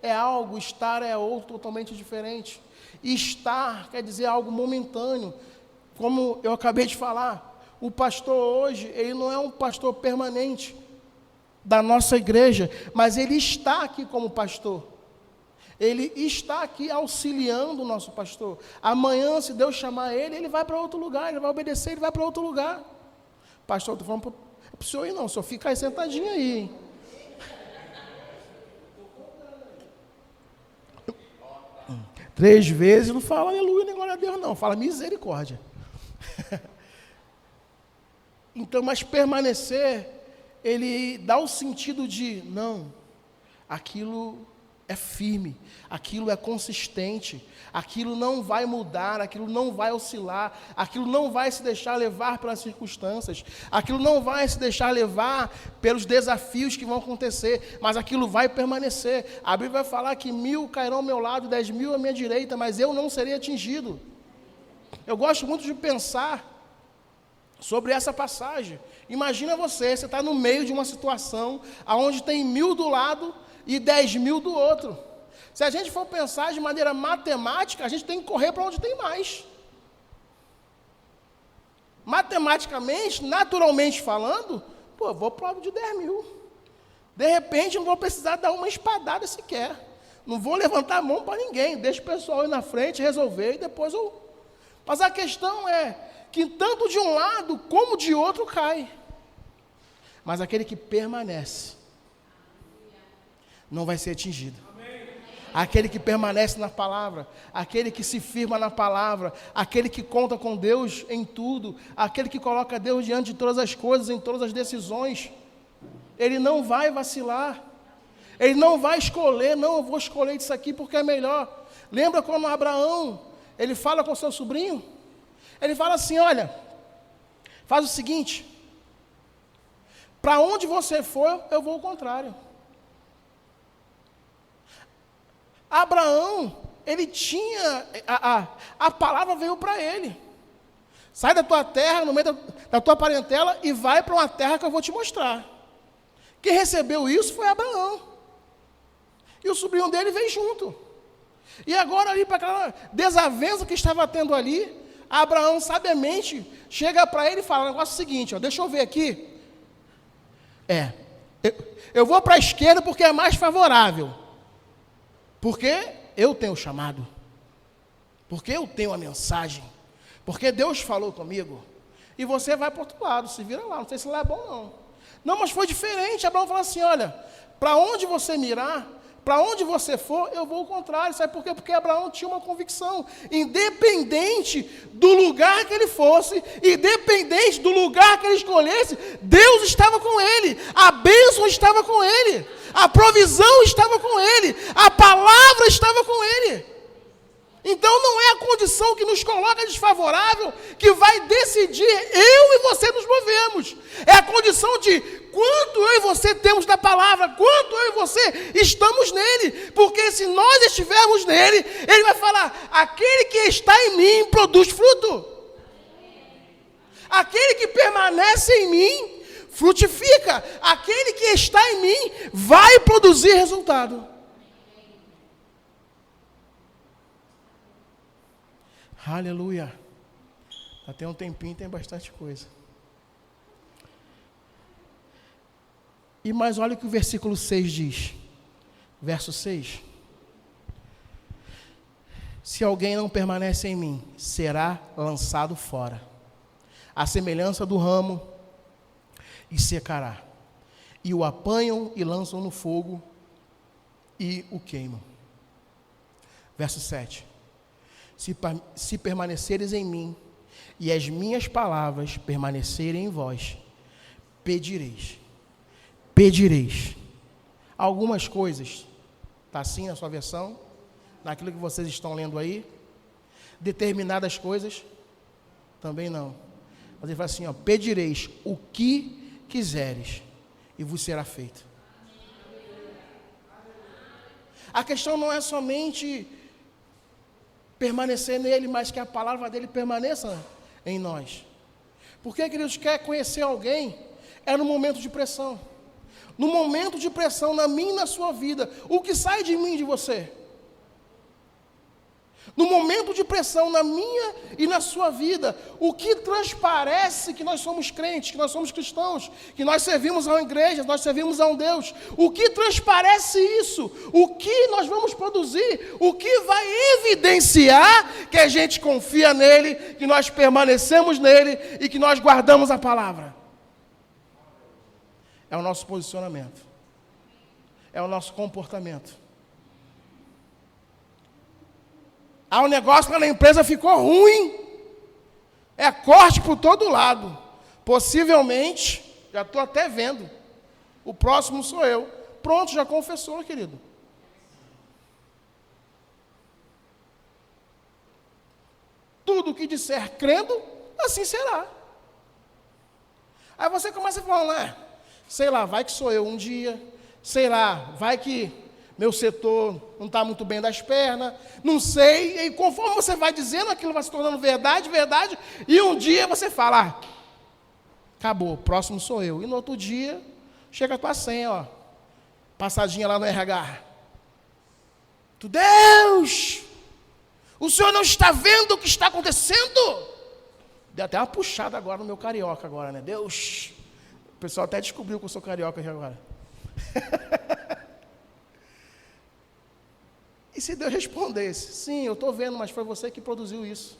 é algo, estar é outro totalmente diferente. E estar quer dizer algo momentâneo. Como eu acabei de falar, o pastor hoje, ele não é um pastor permanente da nossa igreja, mas ele está aqui como pastor. Ele está aqui auxiliando o nosso pastor. Amanhã, se Deus chamar ele, ele vai para outro lugar, ele vai obedecer, ele vai para outro lugar. Pastor, estou falando para o senhor ir não, só fica aí sentadinho aí, hein? 3 vezes, não fala aleluia, nem glória a Deus não, fala misericórdia. Então, mas permanecer, ele dá o sentido de, não, aquilo é firme, aquilo é consistente, aquilo não vai mudar, aquilo não vai oscilar, aquilo não vai se deixar levar pelas circunstâncias, aquilo não vai se deixar levar pelos desafios que vão acontecer, mas aquilo vai permanecer. A Bíblia vai falar que 1000 cairão ao meu lado, 10.000 à minha direita, mas eu não serei atingido. Eu gosto muito de pensar sobre essa passagem. Imagina você está no meio de uma situação onde tem 1000 do lado e 10.000 do outro. Se a gente for pensar de maneira matemática, a gente tem que correr para onde tem mais. Matematicamente, naturalmente falando, eu vou para o lado de 10.000. De repente, não vou precisar dar uma espadada sequer. Não vou levantar a mão para ninguém. Deixa o pessoal ir na frente, resolver, e depois eu... Mas a questão é que tanto de um lado como de outro cai. Mas aquele que permanece não vai ser atingido. Aquele que permanece na palavra, aquele que se firma na palavra, aquele que conta com Deus em tudo, aquele que coloca Deus diante de todas as coisas, em todas as decisões, ele não vai vacilar, ele não vai escolher, não, eu vou escolher isso aqui porque é melhor. Lembra quando Abraão, ele fala com seu sobrinho? Ele fala assim, olha, faz o seguinte, para onde você for, eu vou ao contrário. Abraão, ele tinha, a palavra veio para ele. Sai da tua terra, no meio da tua parentela, e vai para uma terra que eu vou te mostrar. Quem recebeu isso foi Abraão. E o sobrinho dele veio junto. E agora ali para aquela desavença que estava tendo ali, Abraão sabiamente chega para ele e fala o negócio seguinte, deixa eu ver aqui. Eu vou para a esquerda porque é mais favorável. Porque eu tenho o chamado, porque eu tenho a mensagem, porque Deus falou comigo, e você vai para o outro lado, se vira lá, não sei se lá é bom não. Não, mas foi diferente. Abraão falou assim, olha, para onde você mirar, Para onde você for, eu vou ao contrário. Sabe por quê? Porque Abraão tinha uma convicção. Independente do lugar que ele fosse, independente do lugar que ele escolhesse, Deus estava com ele. A bênção estava com ele. A provisão estava com ele. A palavra estava com ele. Então não é a condição que nos coloca desfavorável que vai decidir eu e você nos movemos. É a condição de quanto eu e você temos da palavra, quanto eu e você estamos nele. Porque se nós estivermos nele, ele vai falar, aquele que está em mim produz fruto. Aquele que permanece em mim frutifica. Aquele que está em mim vai produzir resultado. Aleluia. Até um tempinho tem bastante coisa. E mais olha o que o versículo 6 diz. Verso 6. Se alguém não permanece em mim, será lançado fora, à semelhança do ramo, e secará. E o apanham e lançam no fogo e o queimam. Verso 7. Se permaneceres em mim, e as minhas palavras permanecerem em vós, pedireis. Algumas coisas, está assim na sua versão, naquilo que vocês estão lendo aí. Determinadas coisas, também não. Mas ele fala assim, ó, pedireis o que quiseres, e vos será feito. A questão não é somente permanecer nele, mas que a palavra dele permaneça em nós. Porque, queridos, quer conhecer alguém, é no momento de pressão. No momento de pressão, na minha e na sua vida, o que sai de mim e de você? No momento de pressão, na minha e na sua vida, o que transparece que nós somos crentes, que nós somos cristãos, que nós servimos a uma igreja, nós servimos a um Deus, o que transparece isso? O que nós vamos produzir? O que vai evidenciar que a gente confia nele, que nós permanecemos nele e que nós guardamos a palavra? É o nosso posicionamento, é o nosso comportamento. Ah, o negócio lá na empresa ficou ruim. É corte por todo lado. Possivelmente, já estou até vendo. O próximo sou eu. Pronto, já confessou, querido. Tudo que disser crendo, assim será. Aí você começa a falar, sei lá, vai que sou eu um dia. Sei lá, vai que meu setor não está muito bem das pernas, não sei, e conforme você vai dizendo, aquilo vai se tornando verdade, e um dia você fala, acabou, próximo sou eu. E no outro dia, chega a tua senha, ó, passadinha lá no RH. Deus, o senhor não está vendo o que está acontecendo? Deu até uma puxada agora no meu carioca agora, né? Deus, o pessoal até descobriu que eu sou carioca aqui agora. E se Deus respondesse, sim, eu estou vendo, mas foi você que produziu isso.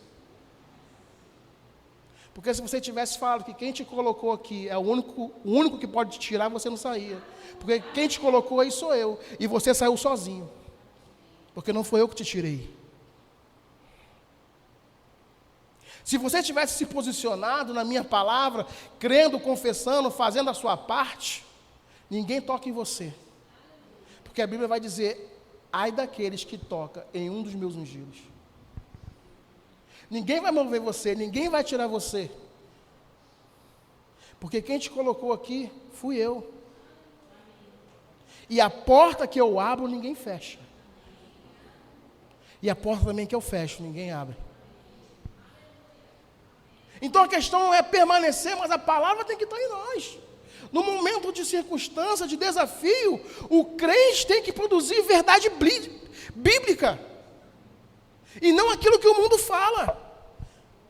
Porque se você tivesse falado que quem te colocou aqui é o único que pode te tirar, você não saía. Porque quem te colocou aí sou eu, e você saiu sozinho. Porque não foi eu que te tirei. Se você tivesse se posicionado na minha palavra, crendo, confessando, fazendo a sua parte, ninguém toca em você. Porque a Bíblia vai dizer, ai daqueles que tocam em um dos meus ungidos. Ninguém vai mover você, ninguém vai tirar você. Porque quem te colocou aqui, fui eu. E a porta que eu abro, ninguém fecha. E a porta também que eu fecho, ninguém abre. Então a questão não é permanecer, mas a palavra tem que estar em nós. No momento de circunstância, de desafio, o crente tem que produzir verdade bíblica. E não aquilo que o mundo fala.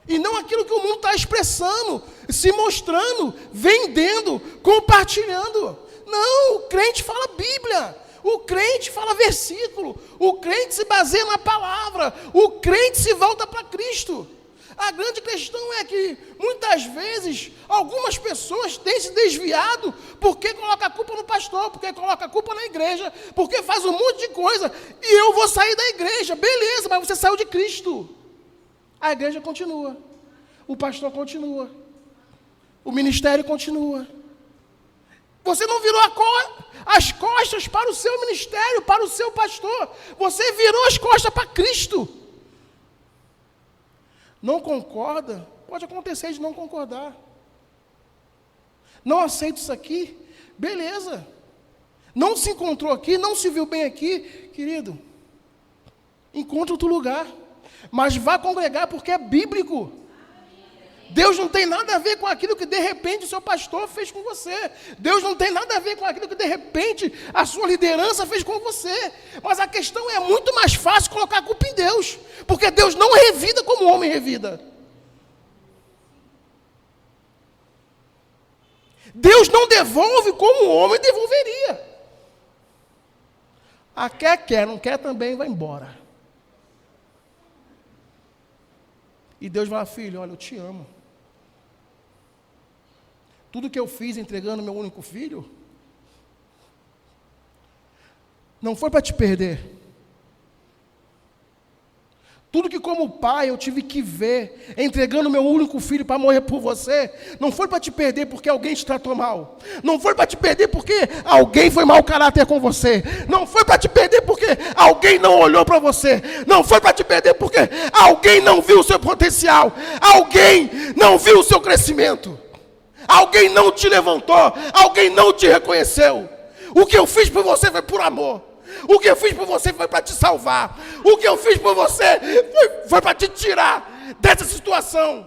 E não aquilo que o mundo está expressando, se mostrando, vendendo, compartilhando. Não, o crente fala Bíblia. O crente fala versículo. O crente se baseia na palavra. O crente se volta para Cristo. A grande questão é que, muitas vezes, algumas pessoas têm se desviado porque coloca a culpa no pastor, porque coloca a culpa na igreja, porque faz um monte de coisa, e eu vou sair da igreja. Beleza, mas você saiu de Cristo. A igreja continua, o pastor continua, o ministério continua. Você não virou as costas para o seu ministério, para o seu pastor. Você virou as costas para Cristo. Não concorda? Pode acontecer de não concordar. Não aceito isso aqui? Beleza. Não se encontrou aqui, não se viu bem aqui, querido. Encontre outro lugar. Mas vá congregar porque é bíblico. Deus não tem nada a ver com aquilo que de repente o seu pastor fez com você. Deus não tem nada a ver com aquilo que de repente a sua liderança fez com você. Mas a questão é muito mais fácil colocar a culpa em Deus. Porque Deus não revida como o homem revida. Deus não devolve como o homem devolveria. Quer, não quer também, vai embora. E Deus vai, filho, olha, eu te amo. Tudo que eu fiz entregando meu único filho, não foi para te perder. Tudo que como pai eu tive que ver, entregando meu único filho para morrer por você, não foi para te perder porque alguém te tratou mal. Não foi para te perder porque alguém foi mau caráter com você. Não foi para te perder porque alguém não olhou para você. Não foi para te perder porque alguém não viu o seu potencial. Alguém não viu o seu crescimento. Alguém não te levantou. Alguém não te reconheceu. O que eu fiz por você foi por amor. O que eu fiz por você foi para te salvar. O que eu fiz por você foi para te tirar dessa situação.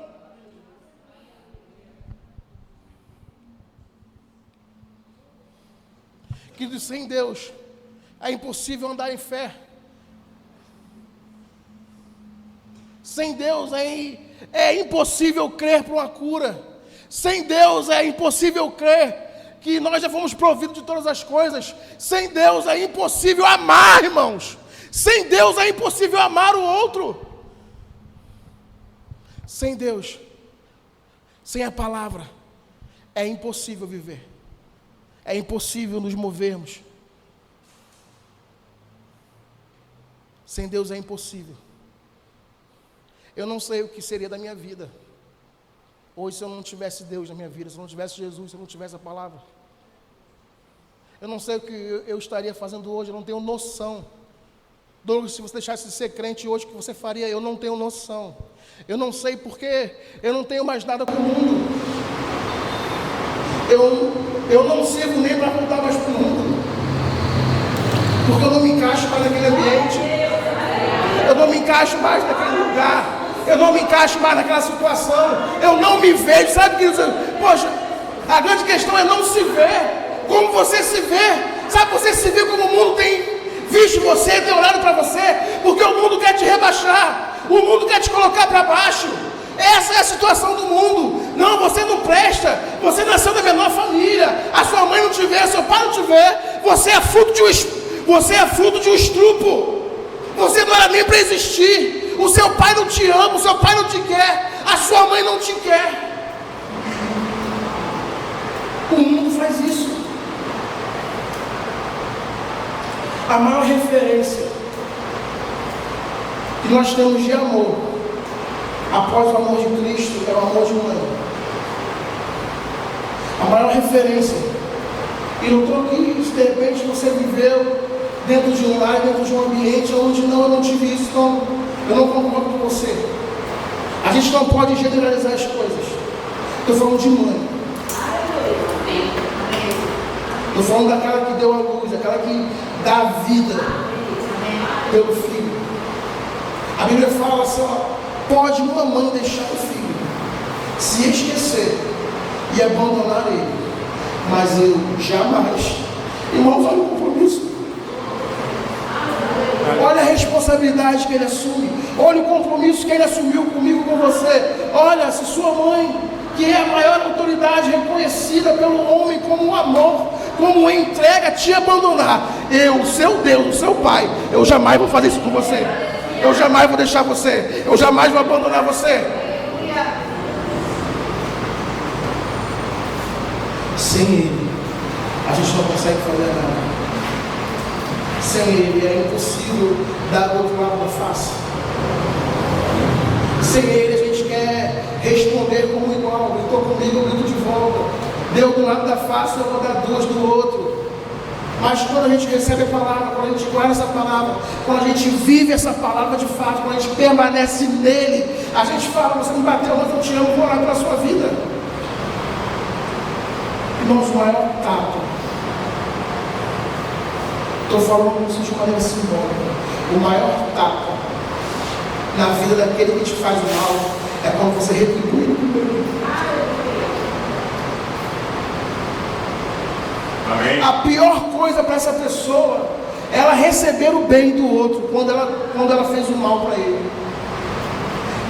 Que sem Deus é impossível andar em fé. Sem Deus é impossível crer para uma cura. Sem Deus é impossível crer que nós já fomos providos de todas as coisas. Sem Deus é impossível amar, irmãos. Sem Deus é impossível amar o outro. Sem Deus, sem a palavra, é impossível viver. É impossível nos movermos. Sem Deus é impossível. Eu não sei o que seria da minha vida hoje se eu não tivesse Deus na minha vida, se eu não tivesse Jesus, se eu não tivesse a palavra. Eu não sei o que eu estaria fazendo hoje, eu não tenho noção. Douglas, se você deixasse de ser crente hoje, o que você faria? Eu não tenho noção. Eu não sei porque eu não tenho mais nada com o mundo. Eu não sirvo nem para voltar mais para o mundo. Porque eu não me encaixo mais naquele ambiente. Eu não me encaixo mais naquele lugar. Eu não me encaixo mais naquela situação. Eu não me vejo. Sabe que, poxa, a grande questão é não se ver como você se vê. Sabe, você se vê como o mundo tem visto você, tem olhado para você, porque o mundo quer te rebaixar. O mundo quer te colocar para baixo. Essa é a situação do mundo. Não, você não presta. Você nasceu da menor família. A sua mãe não te vê, seu pai não te vê. Você é fruto de um estrupo. Você não era nem para existir. O seu pai não te ama, o seu pai não te quer, a sua mãe não te quer. O mundo faz isso. A maior referência que nós temos de amor, após o amor de Cristo, é o amor de mãe. A maior referência. E eu estou aqui, se de repente você viveu dentro de um lar, dentro de um ambiente onde eu não tive isso, então eu não concordo com você. A gente não pode generalizar as coisas. Estou falando de mãe. Estou falando daquela que deu a luz, daquela que dá a vida pelo filho. A Bíblia fala assim, ó, pode uma mãe deixar o filho se esquecer e abandonar ele, mas eu jamais. Irmãos, olha o compromisso. Olha a responsabilidade que ele assume. Olha o compromisso que ele assumiu comigo, com você. Olha, se sua mãe, que é a maior autoridade reconhecida pelo homem como um amor, como entrega, te abandonar, eu, seu Deus, o seu Pai, eu jamais vou fazer isso com você. Eu jamais vou deixar você. Eu jamais vou abandonar você. Sem Ele, a gente não consegue fazer nada. Sem Ele é impossível dar o outro lado da face. Sem Ele a gente quer responder como igual. Gritou comigo, eu grito de volta. Deu do lado da face, eu vou dar duas do outro. Mas quando a gente recebe a palavra, quando a gente guarda essa palavra, quando a gente vive essa palavra de fato, quando a gente permanece nele, a gente fala: você me bateu, mas eu te amo, vou orar pela sua vida. Irmãos, o maior tapa, estou falando isso de maneira simbólica, o maior tapa na vida daquele que te faz o mal é quando você retribui. Amém. A pior coisa para essa pessoa é ela receber o bem do outro quando ela fez o mal para ele.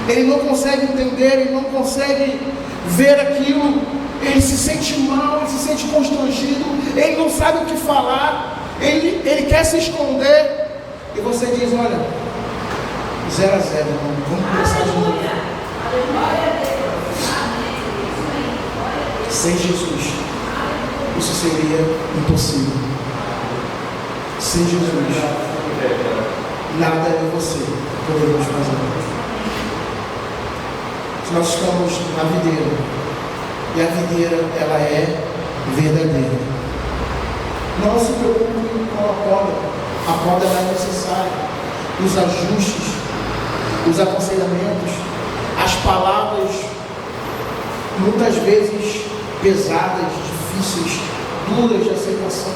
Ele não consegue entender, ele não consegue ver aquilo, ele se sente mal, ele se sente constrangido, ele não sabe o que falar, ele quer se esconder, e você diz: olha, 0 a 0, vamos começar de novo. Sem Jesus, isso seria impossível. Sem Jesus, nada eu e você poderíamos fazer. Nós estamos na videira, e a videira, ela é verdadeira. Não se preocupe com a poda ela é necessária. Os ajustes, os aconselhamentos, as palavras, muitas vezes pesadas, difíceis, duras de aceitação,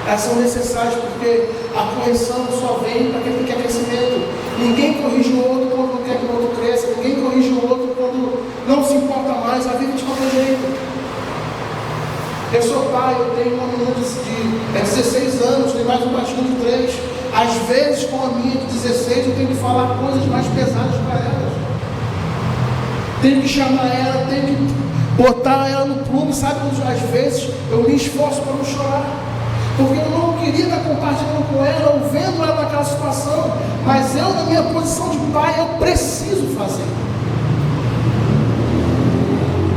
elas são necessárias, porque a correção só vem para quem quer crescimento. Ninguém corrige o outro quando não quer que o outro cresça, ninguém corrige o outro quando não se importa mais, a vida de qualquer jeito. Eu sou pai, eu tenho uma menina de 16 anos, tem mais um baixinho de 3. Às vezes, com a minha de 16, eu tenho que falar coisas mais pesadas para elas. Tenho que chamar ela, tenho que botar ela no prumo, sabe? Às vezes eu me esforço para não chorar, porque eu não queria estar compartilhando com ela, ou vendo ela naquela situação, mas eu, na minha posição de pai, eu preciso fazer.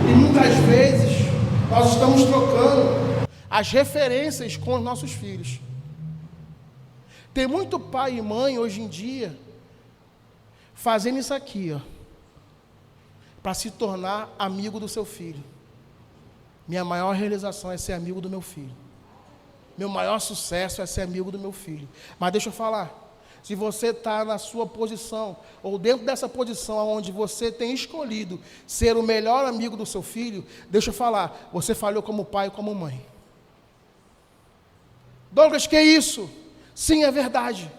E muitas vezes nós estamos trocando as referências com os nossos filhos. Tem muito pai e mãe hoje em dia fazendo isso aqui, ó, para se tornar amigo do seu filho. Minha maior realização é ser amigo do meu filho. Meu maior sucesso é ser amigo do meu filho. Mas deixa eu falar, se você está na sua posição, ou dentro dessa posição onde você tem escolhido ser o melhor amigo do seu filho, deixa eu falar, você falhou como pai e como mãe. Douglas, que isso? Sim, é verdade.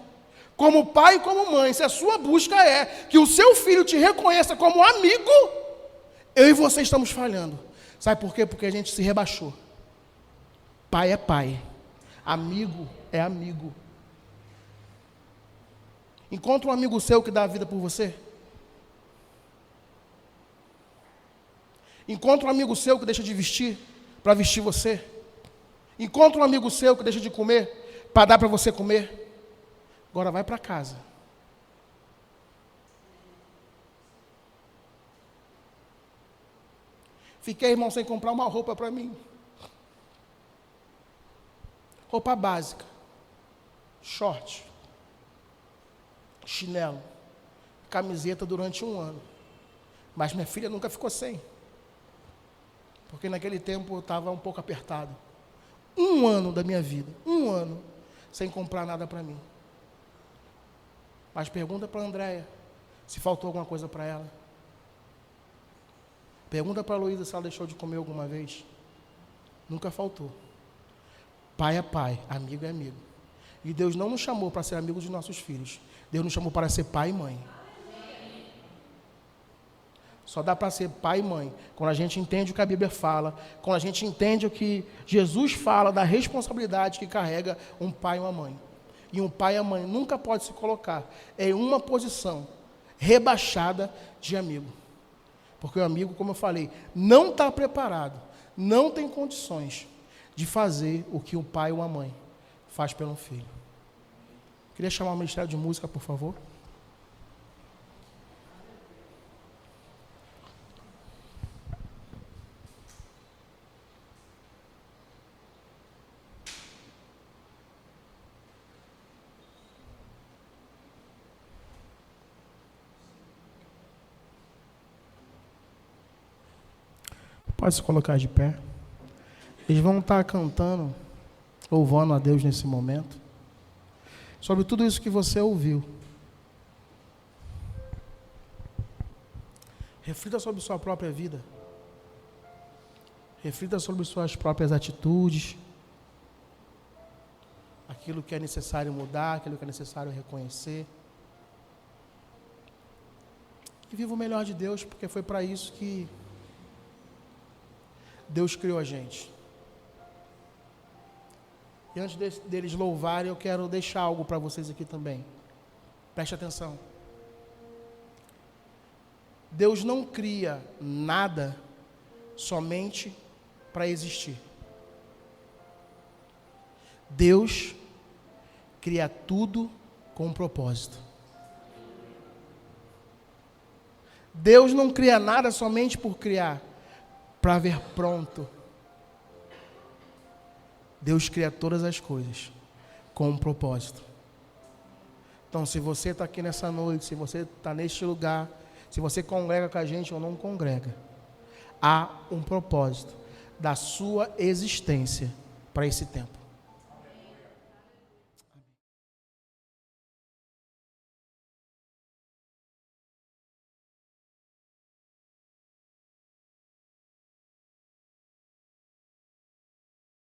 Como pai e como mãe, se a sua busca é que o seu filho te reconheça como amigo, eu e você estamos falhando. Sabe por quê? Porque a gente se rebaixou. Pai é pai. Amigo é amigo. Encontra um amigo seu que dá a vida por você. Encontra um amigo seu que deixa de vestir para vestir você. Encontra um amigo seu que deixa de comer para dar para você comer. Agora vai para casa. Fiquei, irmão, sem comprar uma roupa para mim. Roupa básica. Short. Chinelo. Camiseta durante 1 ano. Mas minha filha nunca ficou sem. Porque naquele tempo eu estava um pouco apertado. 1 ano da minha vida. 1 ano. Sem comprar nada para mim. Mas pergunta para a Andréia se faltou alguma coisa para ela. Pergunta para a Luísa se ela deixou de comer alguma vez. Nunca faltou. Pai é pai, amigo é amigo. E Deus não nos chamou para ser amigos de nossos filhos. Deus nos chamou para ser pai e mãe. Só dá para ser pai e mãe quando a gente entende o que a Bíblia fala, quando a gente entende o que Jesus fala da responsabilidade que carrega um pai e uma mãe. E um pai e a mãe nunca pode se colocar em uma posição rebaixada de amigo. Porque o amigo, como eu falei, não está preparado, não tem condições de fazer o que o pai ou a mãe faz pelo filho. Queria chamar o Ministério de Música, por favor. Pode se colocar de pé. Eles vão estar cantando, louvando a Deus nesse momento, sobre tudo isso que você ouviu. Reflita sobre sua própria vida. Reflita sobre suas próprias atitudes. Aquilo que é necessário mudar, aquilo que é necessário reconhecer. E viva o melhor de Deus, porque foi para isso que Deus criou a gente. E antes deles louvarem, eu quero deixar algo para vocês aqui também. Preste atenção. Deus não cria nada somente para existir. Deus cria tudo com um propósito. Deus não cria nada somente por criar, para ver pronto. Deus cria todas as coisas com um propósito. Então, se você está aqui nessa noite, se você está neste lugar, se você congrega com a gente ou não congrega, há um propósito da sua existência para esse tempo.